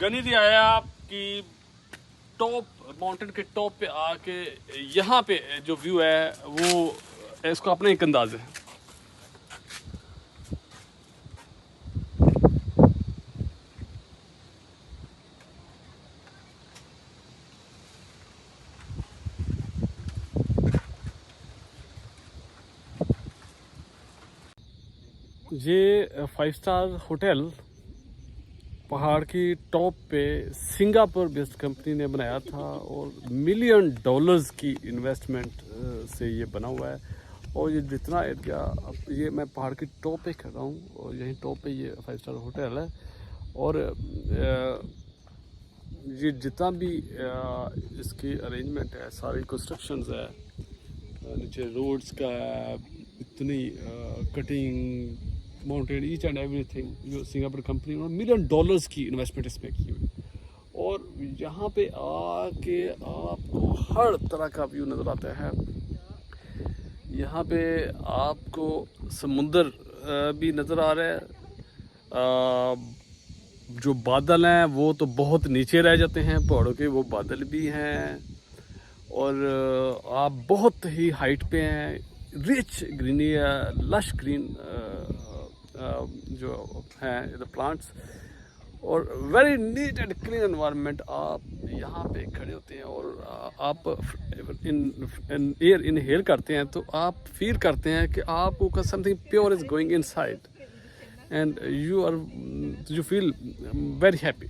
गनी रियाया की top mountain के top पे आके यहाँ पे जो व्यू है वो इसको अपना एक अंदाज है। ये 5 स्टार होटल पहाड़ की टॉप पे सिंगापुर बेस्ड कंपनी ने बनाया था और $1 मिलियन की इन्वेस्टमेंट से ये बना हुआ है। और ये जितना एरिया, अब ये मैं पहाड़ की टॉप पे खड़ा हूँ और यहीं टॉप पे ये 5 स्टार होटल है। और ये जितना भी इसकी अरेंजमेंट है, सारी कंस्ट्रक्शंस है, नीचे रोड्स का इतनी cutting mountain each and everything, जो सिंगापुर कंपनी ने $1 मिलियन की इन्वेस्टमेंट इसमें की हुई। और यहाँ पे आके आपको हर तरह का व्यू नज़र आता है। यहाँ पे आपको समुंदर भी नज़र आ रहा है। जो बादल हैं वो तो बहुत नीचे रह जाते हैं, पहाड़ों के वो बादल भी हैं। और आप बहुत ही हाइट पे हैं। रिच ग्रीन, लश ग्रीन जो हैं द प्लांट्स, और very neat and clean environment. आप यहाँ पे खड़े होते हैं और आप एयर इनहेल करते हैं तो आप फील करते हैं कि आपको something pure is going inside and you feel very happy.